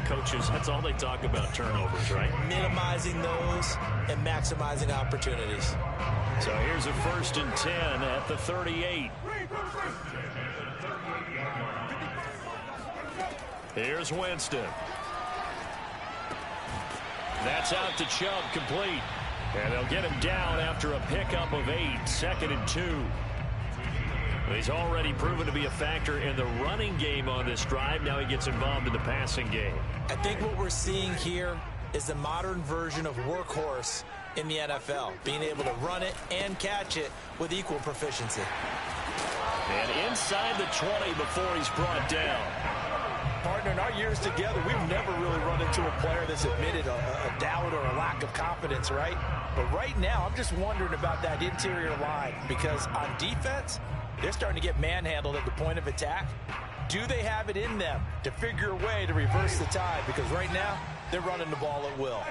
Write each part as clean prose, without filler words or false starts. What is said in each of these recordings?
coaches, that's all they talk about, turnovers, right? Minimizing those and maximizing opportunities. So here's a 1st and 10 at the 38. Here's Winston. That's out to Chubb, complete. And they'll get him down after a pickup of 8, 2nd and 2. He's already proven to be a factor in the running game on this drive. Now he gets involved in the passing game. I think what we're seeing here is the modern version of workhorse in the NFL, being able to run it and catch it with equal proficiency. And inside the 20 before he's brought down. Partner, in our years together, we've never really run into a player that's admitted a doubt or a lack of confidence, right? But right now, I'm just wondering about that interior line, because on defense, they're starting to get manhandled at the point of attack. Do they have it in them to figure a way to reverse the tide? Because right now, they're running the ball at will.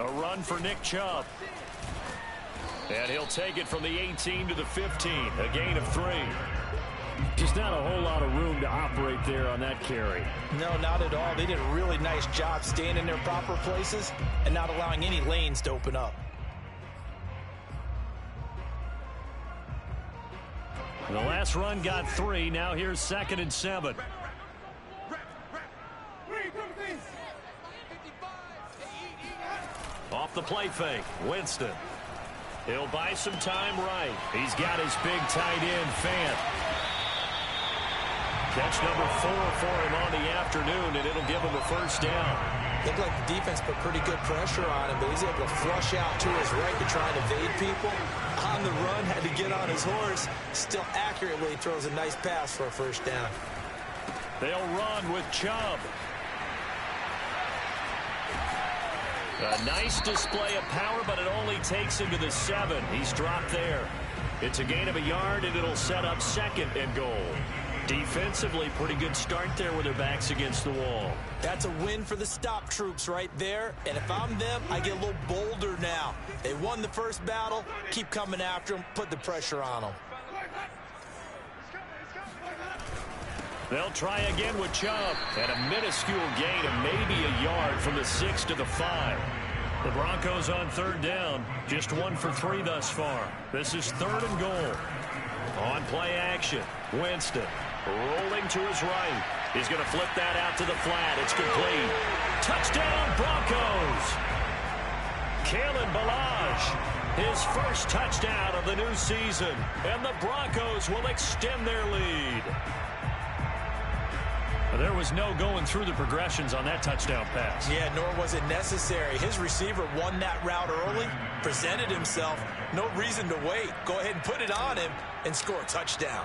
A run for Nick Chubb. And he'll take it from the 18 to the 15. A gain of 3. Just not a whole lot of room to operate there on that carry. No, not at all. They did a really nice job staying in their proper places and not allowing any lanes to open up. The last run got 3. Now here's 2nd and 7. Off the play fake, Winston. He'll buy some time right. He's got his big tight end, Fant. Catch number 4 for him on the afternoon, and it'll give him a 1st down. Looked like the defense put pretty good pressure on him, but he's able to flush out to his right to try and evade people. On the run, had to get on his horse. Still accurately throws a nice pass for a 1st down. They'll run with Chubb. A nice display of power, but it only takes him to the 7. He's dropped there. It's a gain of a yard, and it'll set up 2nd and goal. Defensively, pretty good start there with their backs against the wall. That's a win for the stop troops right there. And if I'm them, I get a little bolder now. They won the first battle. Keep coming after them. Put the pressure on them. They'll try again with Chubb. And a minuscule gain of maybe a yard from the 6 to the 5. The Broncos on 3rd down. Just 1 for 3 thus far. This is 3rd and goal. On play action, Winston rolling to his right. He's going to flip that out to the flat. It's complete. Touchdown, Broncos. Kalen Ballage, his first touchdown of the new season. And the Broncos will extend their lead. There was no going through the progressions on that touchdown pass. Yeah, nor was it necessary. His receiver won that route early, presented himself. No reason to wait. Go ahead and put it on him and score a touchdown.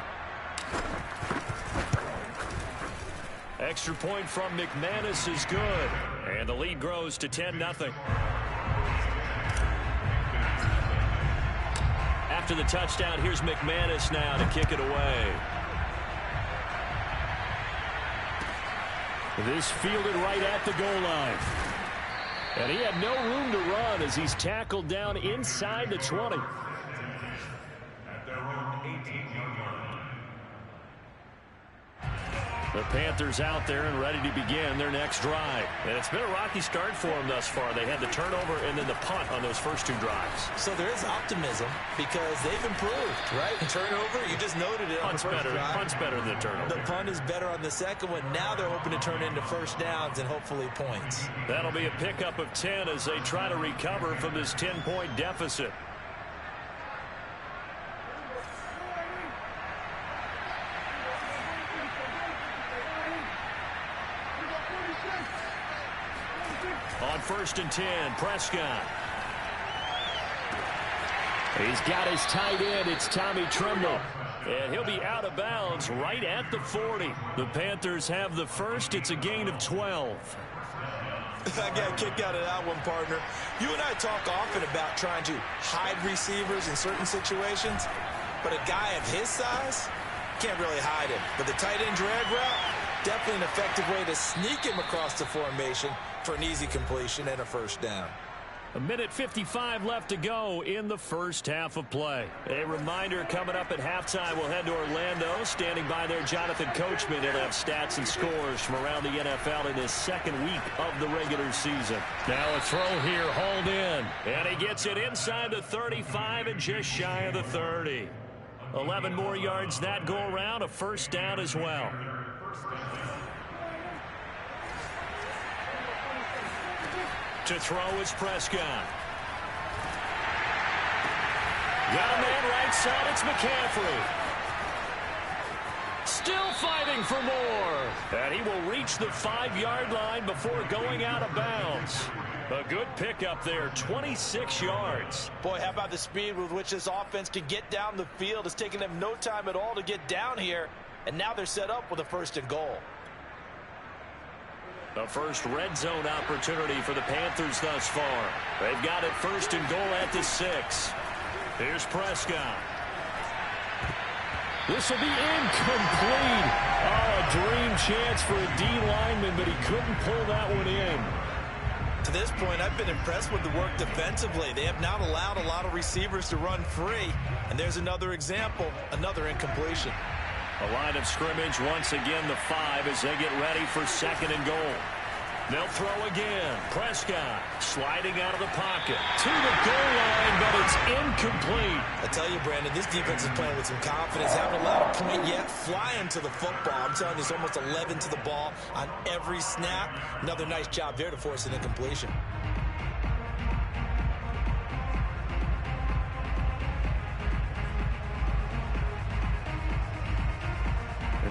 Extra point from McManus is good. And the lead grows to 10-0. After the touchdown, here's McManus now to kick it away. This fielded right at the goal line. And he had no room to run as he's tackled down inside the 20. The Panthers out there and ready to begin their next drive. And it's been a rocky start for them thus far. They had the turnover and then the punt on those first 2 drives. So there is optimism because they've improved, right? And turnover, you just noted it on the first drive. Punt's better than the turnover. The punt is better on the second one. Now they're hoping to turn into 1st downs and hopefully points. That'll be a pickup of 10 as they try to recover from this 10-point deficit. On 1st and 10, Prescott. He's got his tight end. It's Tommy Tremble. And he'll be out of bounds right at the 40. The Panthers have the first. It's a gain of 12. I got a kick out of that one, partner. You and I talk often about trying to hide receivers in certain situations, but a guy of his size can't really hide him. But the tight end drag route, definitely an effective way to sneak him across the formation for an easy completion and a 1st down. 1:55 left to go in the first half of play. A reminder coming up at halftime, we'll head to Orlando. Standing by there, Jonathan Coachman. He'll have stats and scores from around the NFL in his second week of the regular season. Now a throw here, hauled in. And he gets it inside the 35 and just shy of the 30. 11 more yards that go around, a first down as well. To throw is Prescott. Got a man right side, it's McCaffrey. Still fighting for more. And he will reach the 5-yard line before going out of bounds. A good pickup there, 26 yards. Boy, how about the speed with which this offense can get down the field? It's taken them no time at all to get down here. And now they're set up with a 1st and goal. The first red zone opportunity for the Panthers thus far. They've got it 1st and goal at the 6. Here's Prescott. This will be incomplete. Oh, a dream chance for a D lineman, but he couldn't pull that one in. To this point, I've been impressed with the work defensively. They have not allowed a lot of receivers to run free. And there's another example, another incompletion. A line of scrimmage once again, the 5 as they get ready for 2nd and goal. They'll throw again. Prescott sliding out of the pocket to the goal line, but it's incomplete. I tell you, Brandon, this defense is playing with some confidence. Haven't allowed a point yet. Flying to the football. I'm telling you, it's almost 11 to the ball on every snap. Another nice job there to force an incompletion.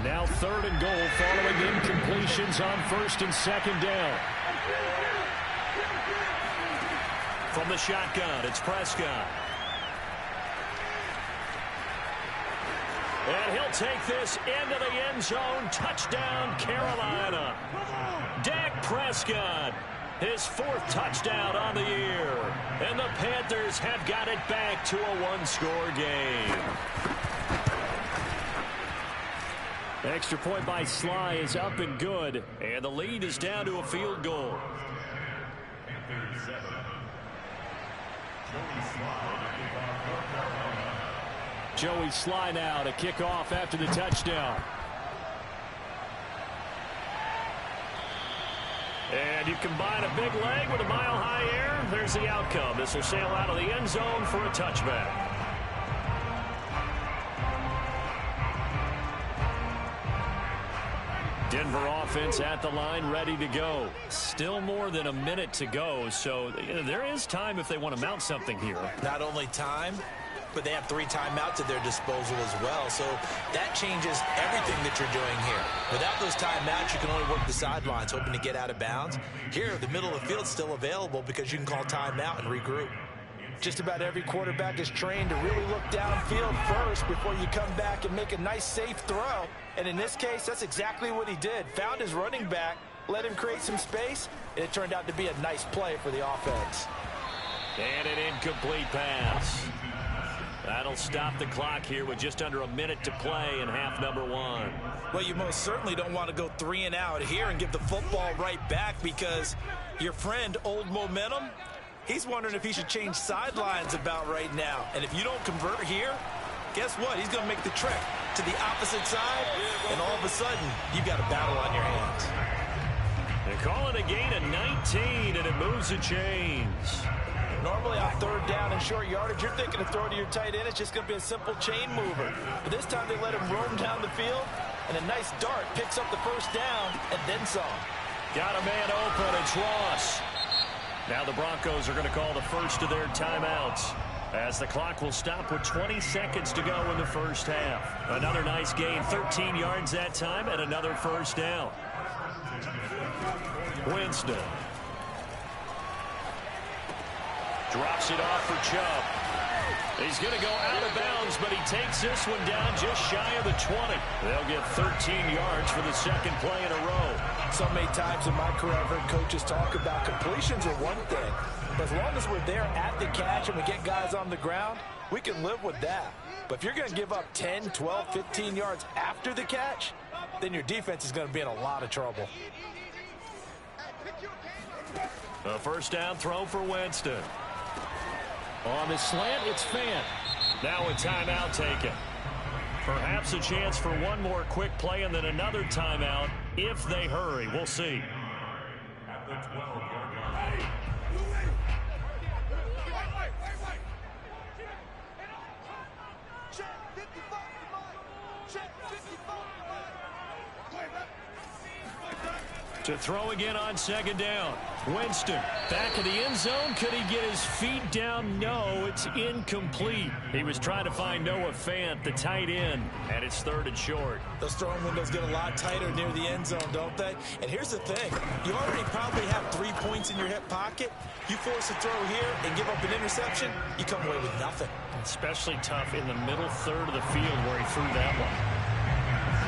Now 3rd and goal following incompletions on 1st and 2nd down. From the shotgun, it's Prescott. And he'll take this into the end zone. Touchdown, Carolina. Dak Prescott, his 4th touchdown on the year. And the Panthers have got it back to a 1-score game. Extra point by Sly is up and good, and the lead is down to a field goal. Joey Sly now to kick off after the touchdown. And you combine a big leg with a mile-high air, there's the outcome. This will sail out of the end zone for a touchback. Denver offense at the line, ready to go. Still more than a minute to go, so there is time if they want to mount something here. Not only time, but they have 3 timeouts at their disposal as well, so that changes everything that you're doing here. Without those timeouts, you can only work the sidelines, hoping to get out of bounds. Here, the middle of the field's still available because you can call timeout and regroup. Just about every quarterback is trained to really look downfield first before you come back and make a nice, safe throw. And in this case, that's exactly what he did. Found his running back, let him create some space, and it turned out to be a nice play for the offense. And an incomplete pass. That'll stop the clock here with just under a minute to play in half number 1. Well, you most certainly don't want to go 3 and out here and give the football right back because your friend, Old Momentum, he's wondering if he should change sidelines about right now. And if you don't convert here, guess what? He's going to make the trek to the opposite side, and all of a sudden, you've got a battle on your hands. They call it a gain of 19, and it moves the chains. Normally on 3rd down and short yardage, you're thinking to throw to your tight end. It's just going to be a simple chain mover. But this time they let him roam down the field, and a nice dart picks up the 1st down and then some. Got a man open, it's Ross. Now the Broncos are going to call the first of their timeouts, as the clock will stop with 20 seconds to go in the first half. Another nice gain, 13 yards that time, and another 1st down. Winston drops it off for Chubb. He's going to go out of bounds, but he takes this one down just shy of the 20. They'll get 13 yards for the 2nd play in a row. So many times in my career, I've heard coaches talk about completions are one thing. But as long as we're there at the catch and we get guys on the ground, we can live with that. But if you're going to give up 10, 12, 15 yards after the catch, then your defense is going to be in a lot of trouble. A 1st down throw for Winston. On the slant, it's Fant. Now a timeout taken. Perhaps a chance for one more quick play and then another timeout if they hurry. We'll see. At the 12-yard line. To throw again on second down. Winston back in the end zone. Could he get his feet down? No, it's incomplete. He was trying to find Noah Fant, the tight end, and it's third and short. Those throwing windows get a lot tighter near the end zone, don't they? And here's the thing. You already probably have 3 points in your hip pocket. You force a throw here and give up an interception, you come away with nothing. Especially tough in the middle third of the field where he threw that one.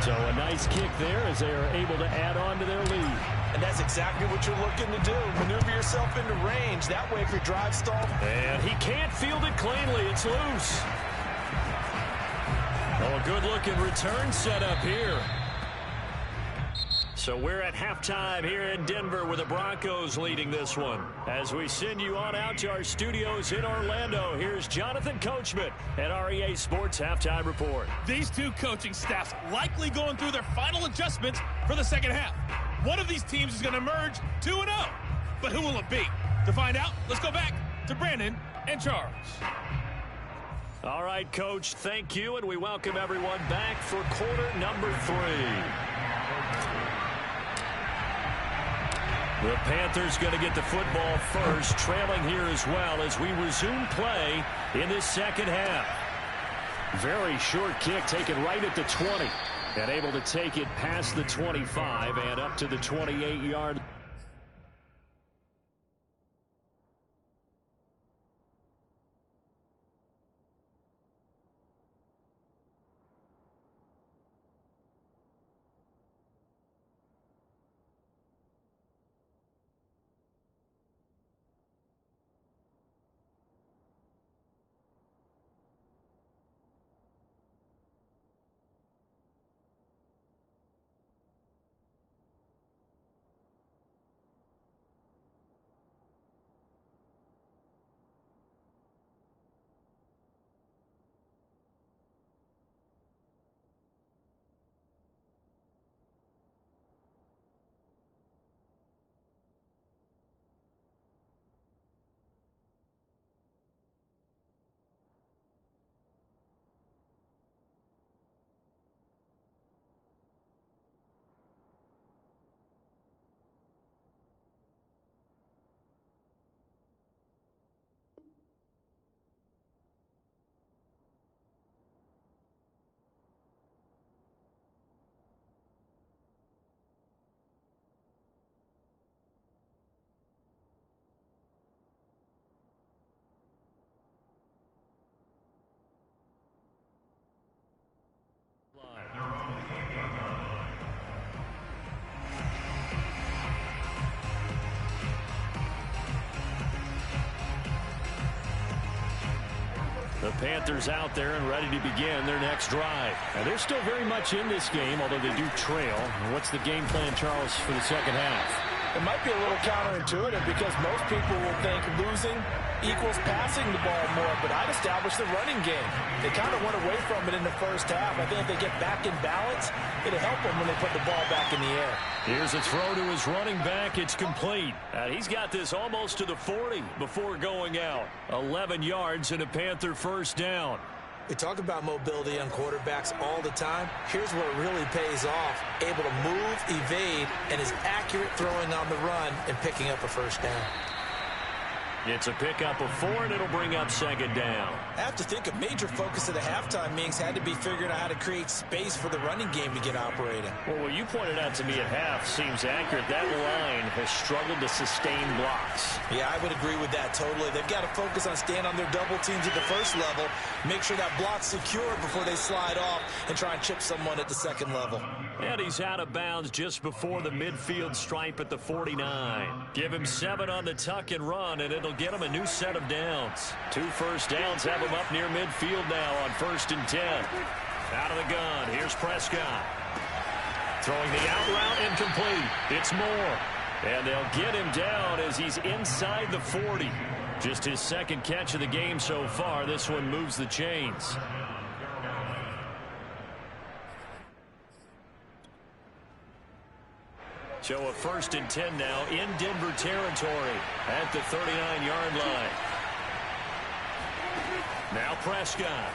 So a nice kick there as they are able to add on to their lead. And that's exactly what you're looking to do. Maneuver yourself into range. That way if your drive stalled. And he can't field it cleanly. It's loose. Oh, a good-looking return set up here. So we're at halftime here in Denver with the Broncos leading this one. As we send you on out to our studios in Orlando, here's Jonathan Coachman at REA Sports Halftime Report. These two coaching staffs likely going through their final adjustments for the second half. One of these teams is going to emerge 2-0. But who will it be? To find out, let's go back to Brandon and Charles. All right, Coach, thank you, and we welcome everyone back for quarter number 3. The Panthers going to get the football first, trailing here as well as we resume play in this second half. Very short kick taken right at the 20 and able to take it past the 25 and up to the 28-yard. The Panthers out there and ready to begin their next drive. And they're still very much in this game, although they do trail. What's the game plan, Charles, for the second half? It might be a little counterintuitive because most people will think losing equals passing the ball more, but I'd establish the running game. They kind of went away from it in the first half. I think if they get back in balance, it'll help them when they put the ball back in the air. Here's a throw to his running back. It's complete. He's got this almost to the 40 before going out. 11 yards and a Panther first down. We talk about mobility on quarterbacks all the time. Here's where it really pays off. Able to move, evade, and is accurate throwing on the run and picking up a first down. It's a pickup of 4, and it'll bring up second down. I have to think a major focus of the halftime meetings had to be figuring out how to create space for the running game to get operating. Well, what you pointed out to me at half seems accurate. That line has struggled to sustain blocks. Yeah, I would agree with that totally. They've got to focus on staying on their double teams at the first level, make sure that block's secured before they slide off and try and chip someone at the second level. And he's out of bounds just before the midfield stripe at the 49. Give him 7 on the tuck and run, and it'll get him a new set of downs. 2 first downs have him up near midfield now on 1st and 10. Out of the gun, here's Prescott. Throwing the out route incomplete. It's Moore. And they'll get him down as he's inside the 40. Just his second catch of the game so far. This one moves the chains. So a 1st and 10 now in Denver territory at the 39-yard line. Now Prescott.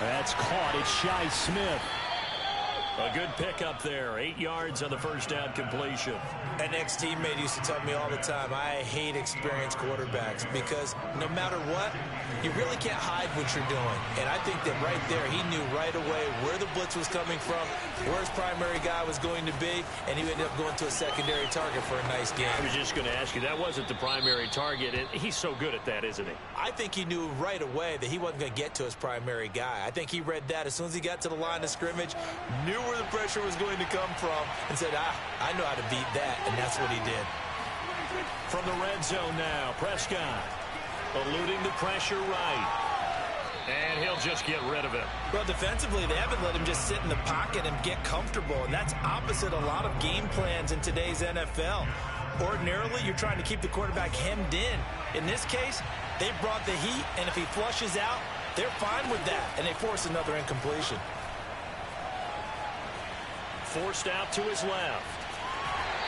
That's caught. It's Shi Smith. A good pickup there. 8 yards on the first down completion. An ex-teammate used to tell me all the time, I hate experienced quarterbacks because no matter what, you really can't hide what you're doing. And I think that right there, he knew right away where the blitz was coming from, where his primary guy was going to be, and he ended up going to a secondary target for a nice game. I was just going to ask you, that wasn't the primary target. He's so good at that, isn't he? I think he knew right away that he wasn't going to get to his primary guy. I think he read that as soon as he got to the line of scrimmage, knew where the pressure was going to come from, and said, I know how to beat that, and that's what he did. From the red zone now, Prescott eluding the pressure right. And he'll just get rid of it. Well, defensively, they haven't let him just sit in the pocket and get comfortable, and that's opposite a lot of game plans in today's NFL. Ordinarily, you're trying to keep the quarterback hemmed in. In this case, they brought the heat, and if he flushes out, they're fine with that, and they force another incompletion. Forced out to his left.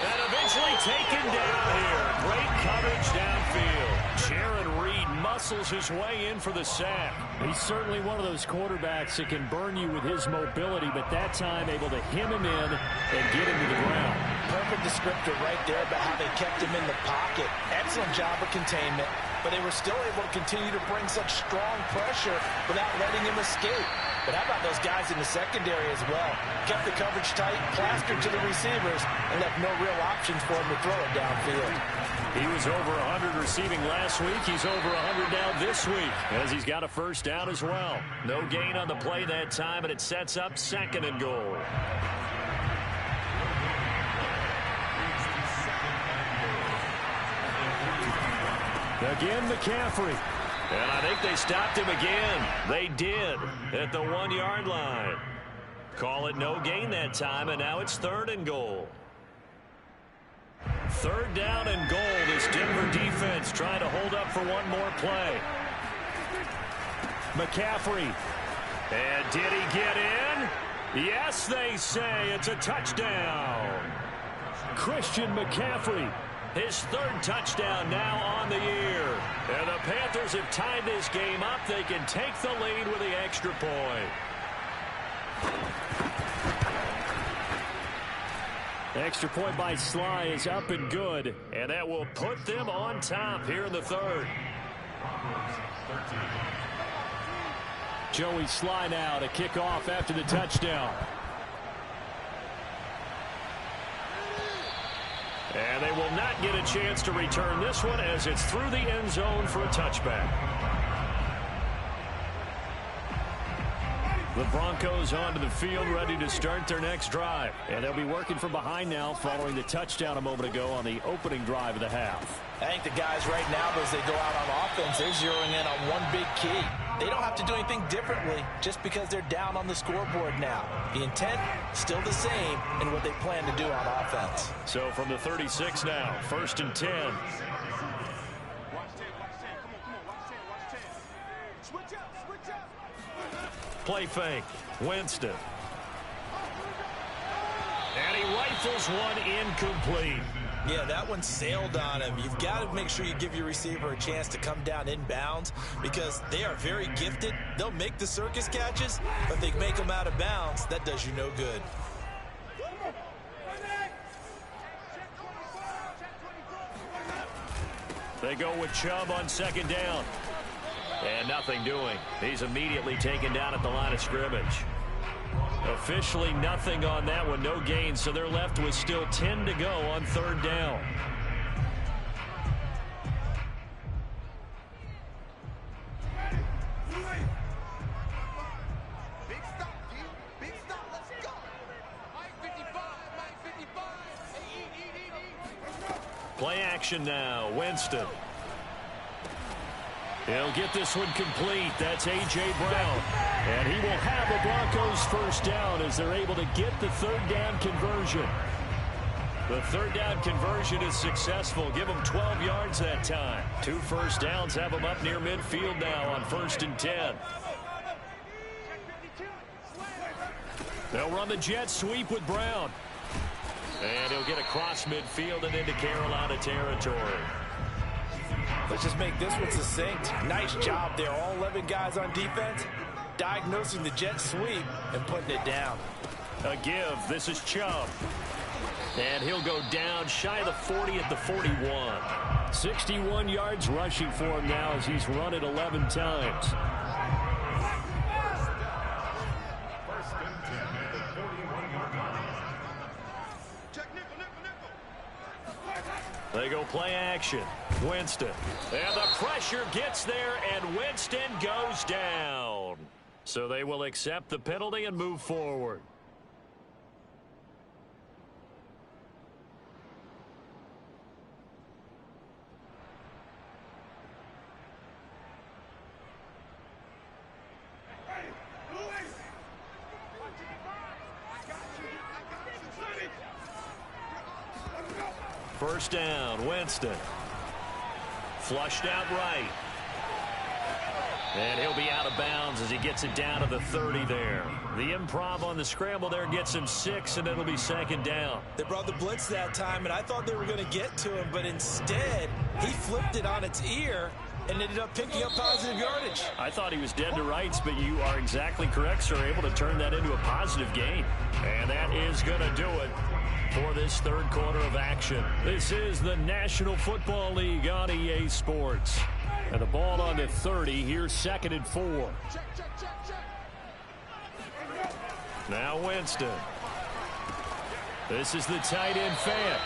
And eventually taken down here. Great coverage downfield. Jaron Reed muscles his way in for the sack. He's certainly one of those quarterbacks that can burn you with his mobility, but that time able to hem him in and get him to the ground. Perfect descriptor right there about how they kept him in the pocket. Excellent job of containment, but they were still able to continue to bring such strong pressure without letting him escape. But how about those guys in the secondary as well? Kept the coverage tight, plastered to the receivers, and left no real options for him to throw it downfield. He was over 100 receiving last week. He's over 100 now this week, as he's got a first down as well. No gain on the play that time, and it sets up 2nd and goal. Again, McCaffrey. And I think they stopped him again. They did at the 1-yard line. Call it no gain that time, and now it's 3rd and goal. 3rd down and goal. This Denver defense trying to hold up for one more play. McCaffrey. And did he get in? Yes, they say it's a touchdown. Christian McCaffrey. His 3rd touchdown now on the year. And the Panthers have tied this game up. They can take the lead with the extra point. Extra point by Sly is up and good. And that will put them on top here in the 3rd. Joey Sly now to kick off after the touchdown. And they will not get a chance to return this one as it's through the end zone for a touchback. The Broncos onto the field ready to start their next drive. And they'll be working from behind now following the touchdown a moment ago on the opening drive of the half. I think the guys right now, as they go out on offense, they're zeroing in on one big key. They don't have to do anything differently just because they're down on the scoreboard now. The intent still the same in what they plan to do on offense. So from the 36 now, 1st and 10. Play fake. Winston. And he rifles one incomplete. Yeah, that one sailed on him. You've got to make sure you give your receiver a chance to come down inbounds because they are very gifted. They'll make the circus catches, but if they make them out of bounds, that does you no good. They go with Chubb on 2nd down. And nothing doing. He's immediately taken down at the line of scrimmage. Officially nothing on that one. No gain, so they're left with still 10 to go on 3rd down. Play action now. Winston. He'll get this one complete. That's A.J. Brown. And he will have the Broncos first down as they're able to get the 3rd down conversion. The third down conversion is successful. Give them 12 yards that time. 2 first downs have them up near midfield now on 1st and 10. They'll run the jet sweep with Brown. And he'll get across midfield and into Carolina territory. Let's just make this one succinct. Nice job there. All 11 guys on defense diagnosing the jet sweep and putting it down. A give. This is Chubb. And he'll go down shy of the 40 at the 41. 61 yards rushing for him now as he's run it 11 times. First and 10 at the 41-yard line. They go play action. Winston. And the pressure gets there, and Winston goes down. So they will accept the penalty and move forward. First down, Winston. Flushed out right. And he'll be out of bounds as he gets it down to the 30 there. The improv on the scramble there gets him 6, and it'll be 2nd down. They brought the blitz that time, and I thought they were going to get to him, but instead he flipped it on its ear and ended up picking up positive yardage. I thought he was dead to rights, but you are exactly correct, sir. Able to turn that into a positive gain. And that is going to do it for this third quarter of action. This is the National Football League on EA Sports. And the ball on the 30. Here's 2nd and 4. Now Winston. This is the tight end Fant.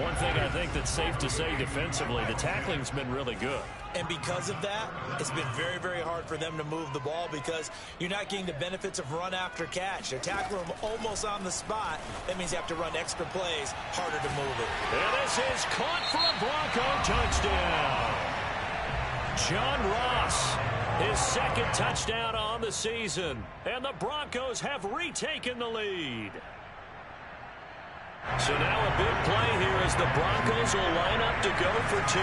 One thing I think that's safe to say defensively, the tackling's been really good. And because of that, it's been very, very hard for them to move the ball because you're not getting the benefits of run after catch. They tackle them almost on the spot. That means you have to run extra plays, harder to move it. And this is caught for a Bronco touchdown. John Ross, his 2nd touchdown on the season. And the Broncos have retaken the lead. So now a big play here as the Broncos will line up to go for 2.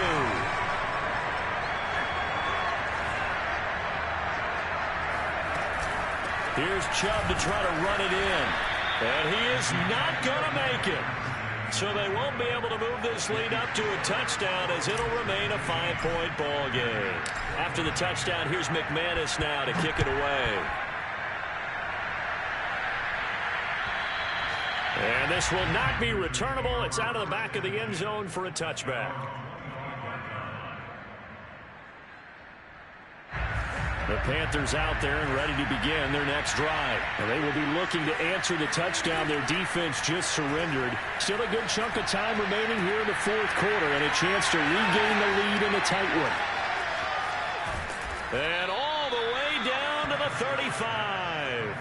Here's Chubb to try to run it in. And he is not going to make it. So they won't be able to move this lead up to a touchdown as it'll remain a 5-point ball game. After the touchdown, here's McManus now to kick it away. And this will not be returnable. It's out of the back of the end zone for a touchback. The Panthers out there and ready to begin their next drive. And they will be looking to answer the touchdown their defense just surrendered. Still a good chunk of time remaining here in the 4th quarter and a chance to regain the lead in a tight one. And all the way down to the 35.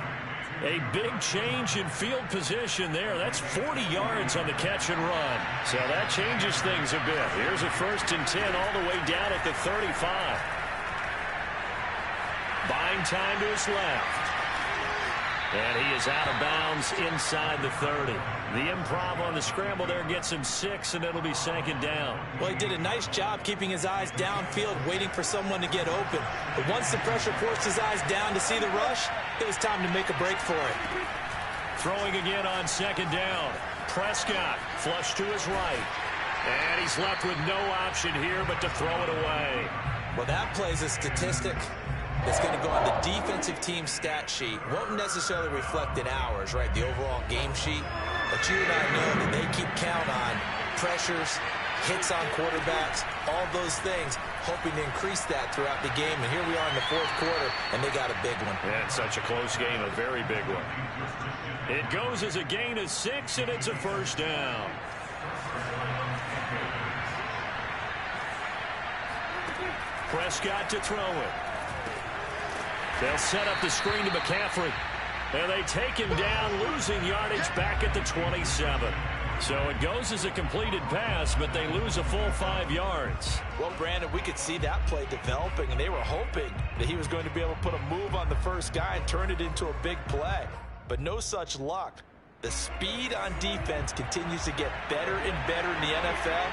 A big change in field position there. That's 40 yards on the catch and run. So that changes things a bit. Here's a 1st and 10 all the way down at the 35. Buying time to his left. And he is out of bounds inside the 30. The improv on the scramble there gets him 6, and it'll be 2nd down. Well, he did a nice job keeping his eyes downfield, waiting for someone to get open. But once the pressure forced his eyes down to see the rush, it was time to make a break for it. Throwing again on 2nd down. Prescott flush to his right. And he's left with no option here but to throw it away. Well, that plays a statistic that's going to go on the defensive team stat sheet. Won't necessarily reflect in ours, right, the overall game sheet. But you and I know that they keep count on pressures, hits on quarterbacks, all those things, hoping to increase that throughout the game. And here we are in the 4th quarter, and they got a big one. Yeah, it's such a close game, a very big one. It goes as a gain of 6, and it's a 1st down. Prescott to throw it. They'll set up the screen to McCaffrey. And they take him down, losing yardage back at the 27. So it goes as a completed pass, but they lose a full 5 yards. Well, Brandon, we could see that play developing, and they were hoping that he was going to be able to put a move on the first guy and turn it into a big play. But no such luck. The speed on defense continues to get better and better in the NFL.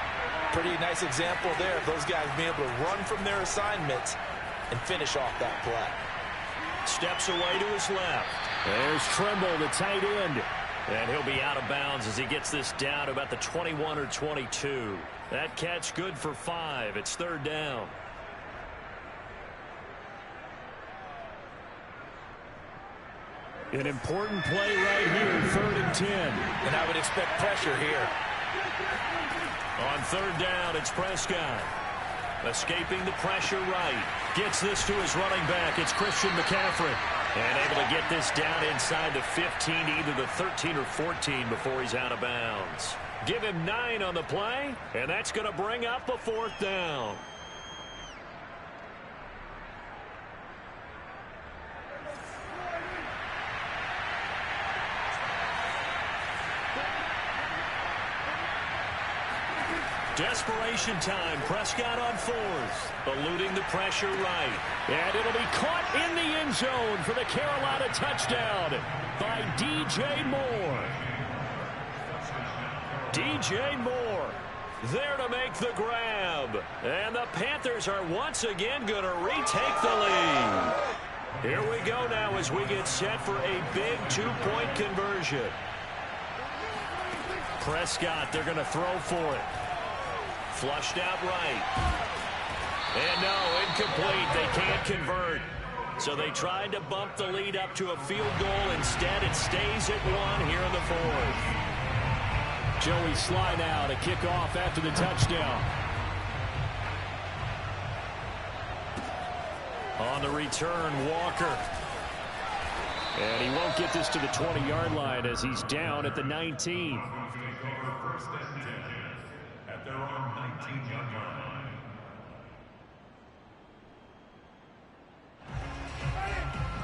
Pretty nice example there of those guys being able to run from their assignments and finish off that play. Steps away to his left. There's Tremble, the tight end. And he'll be out of bounds as he gets this down to about the 21 or 22. That catch good for 5. It's third down. An important play right here, 3rd and 10. And I would expect pressure here. On third down, it's Prescott. Escaping the pressure right. Gets this to his running back. It's Christian McCaffrey. And able to get this down inside the 15, either the 13 or 14 before he's out of bounds. Give him 9 on the play, and that's going to bring up a 4th down. Desperation time. Prescott on 4th. Eluding the pressure right. And it'll be caught in the end zone for the Carolina touchdown by DJ Moore. DJ Moore there to make the grab. And the Panthers are once again going to retake the lead. Here we go now as we get set for a big 2-point conversion. Prescott, they're going to throw for it. Flushed out right. And no, incomplete. They can't convert. So they tried to bump the lead up to a field goal. Instead, it stays at 1 here in the 4th. Joey Sly now to kick off after the touchdown. On the return, Walker. And he won't get this to the 20-yard line as he's down at the 19. First and 10 at their own 19-yard line.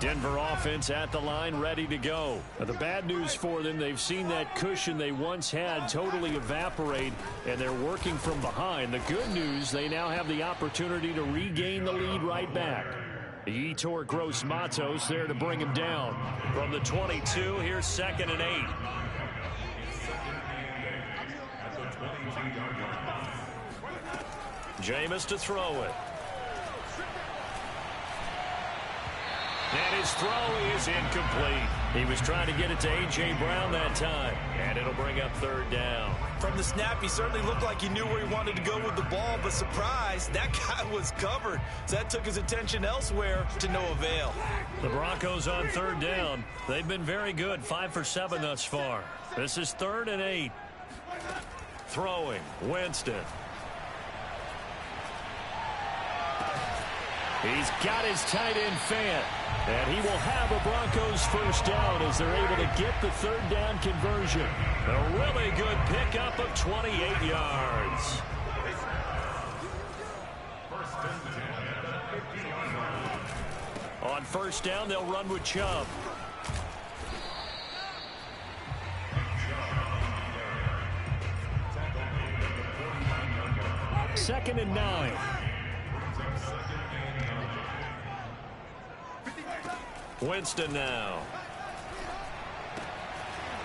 Denver offense at the line, ready to go. Now, the bad news for them, they've seen that cushion they once had totally evaporate, and they're working from behind. The good news, they now have the opportunity to regain the lead right back. Yetur Gross-Matos there to bring him down. From the 22, here's 2nd and 8. Jameis to throw it. And his throw is incomplete. He was trying to get it to A.J. Brown that time. And it'll bring up 3rd down. From the snap, he certainly looked like he knew where he wanted to go with the ball, but surprise, that guy was covered. So that took his attention elsewhere to no avail. The Broncos on 3rd down. They've been very good, 5 for 7 thus far. This is 3rd and 8. Throwing, Winston. He's got his tight end Fant. And he will have a Broncos first down as they're able to get the 3rd down conversion. A really good pickup of 28 yards. On 1st down, they'll run with Chubb. Second and 9. Winston now.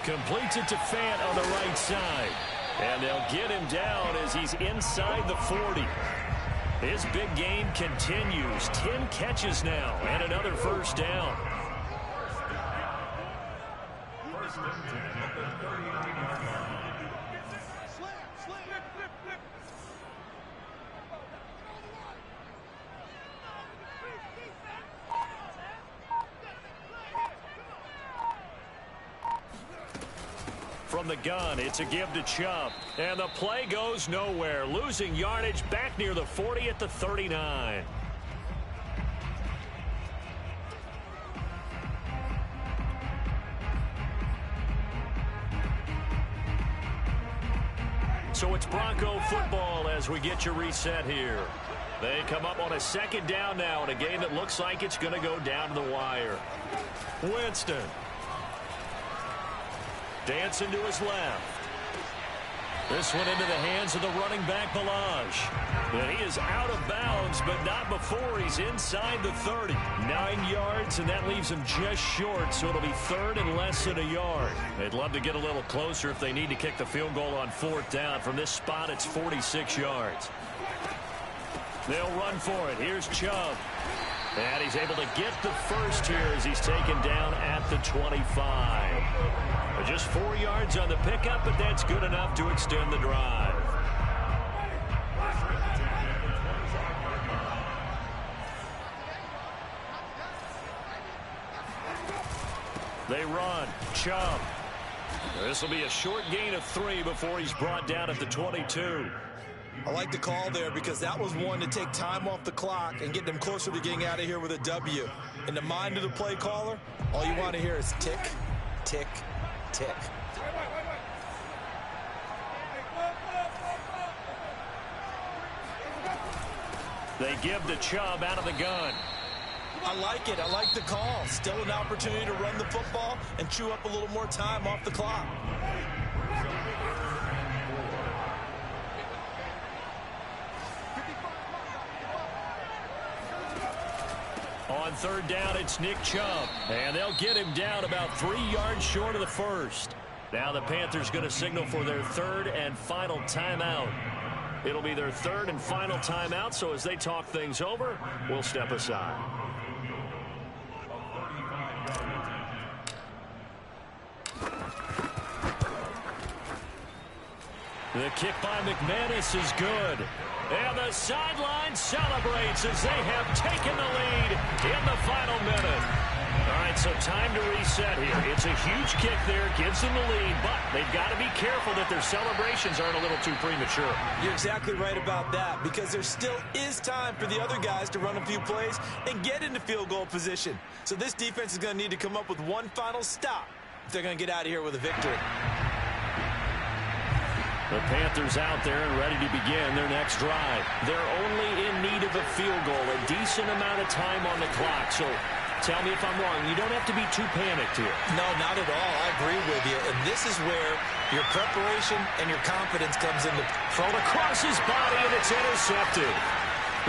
Completes it to Fant on the right side. And they'll get him down as he's inside the 40. His big game continues. 10 catches now and another first down. First and 10 at the 39-yard line. From the gun, it's a give to Chubb. And the play goes nowhere. Losing yardage back near the 40 at the 39. So it's Bronco football as we get you reset here. They come up on a 2nd down now in a game that looks like it's going to go down to the wire. Winston. Dancing to his left. This one into the hands of the running back, Ballage. And he is out of bounds, but not before he's inside the 30. 9 yards, and that leaves him just short, so it'll be third and less than a yard. They'd love to get a little closer if they need to kick the field goal on fourth down. From this spot, it's 46 yards. They'll run for it. Here's Chubb. And he's able to get the first here as he's taken down at the 25. Just 4 yards on the pickup, but that's good enough to extend the drive. They run. Chubb. This will be a short gain of 3 before he's brought down at the 22. I like the call there because that was one to take time off the clock and get them closer to getting out of here with a W. In the mind of the play caller, all you want to hear is tick, tick, tick. They give to Chubb out of the gun. I like it. I like the call. Still an opportunity to run the football and chew up a little more time off the clock. On third down, it's Nick Chubb. And they'll get him down about 3 yards short of the first. Now the Panthers going to signal for their third and final timeout. It'll be their third and final timeout, so as they talk things over, we'll step aside. The kick by McManus is good. And the sideline celebrates as they have taken the lead in the final minute. All right, so time to reset here. It's a huge kick there, gives them the lead, but they've got to be careful that their celebrations aren't a little too premature. You're exactly right about that because there still is time for the other guys to run a few plays and get into field goal position. So this defense is going to need to come up with one final stop if they're going to get out of here with a victory. The Panthers out there and ready to begin their next drive. They're only in need of a field goal, a decent amount of time on the clock. So tell me if I'm wrong. You don't have to be too panicked here. No, not at all. I agree with you. And this is where your preparation and your confidence comes into. Thrown across his body, and it's intercepted.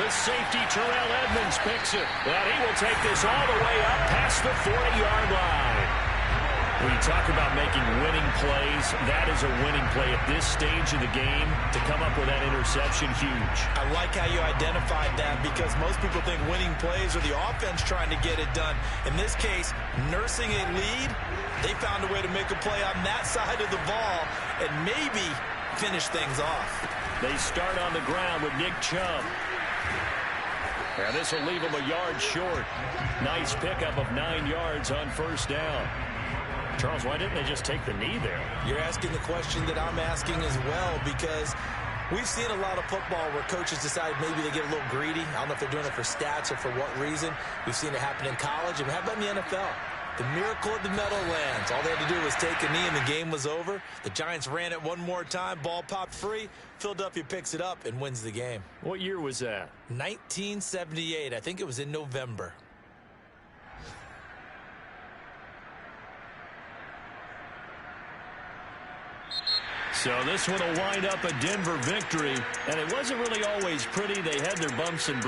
The safety, Terrell Edmunds, picks it. And he will take this all the way up past the 40-yard line. When you talk about making winning plays, that is a winning play at this stage of the game. To come up with that interception, huge. I like how you identified that because most people think winning plays are the offense trying to get it done. In this case, nursing a lead, they found a way to make a play on that side of the ball and maybe finish things off. They start on the ground with Nick Chubb. And this will leave them a yard short. Nice pickup of 9 yards on first down. Charles, why didn't they just take the knee there? You're asking the question that I'm asking as well because we've seen a lot of football where coaches decide maybe they get a little greedy. I don't know if they're doing it for stats or for what reason. We've seen it happen in college. And how about in the NFL? The miracle of the Meadowlands. All they had to do was take a knee and the game was over. The Giants ran it one more time. Ball popped free. Philadelphia picks it up and wins the game. What year was that? 1978. I think it was in November. So this one will wind up a Denver victory, and it wasn't really always pretty. They had their bumps and bruises.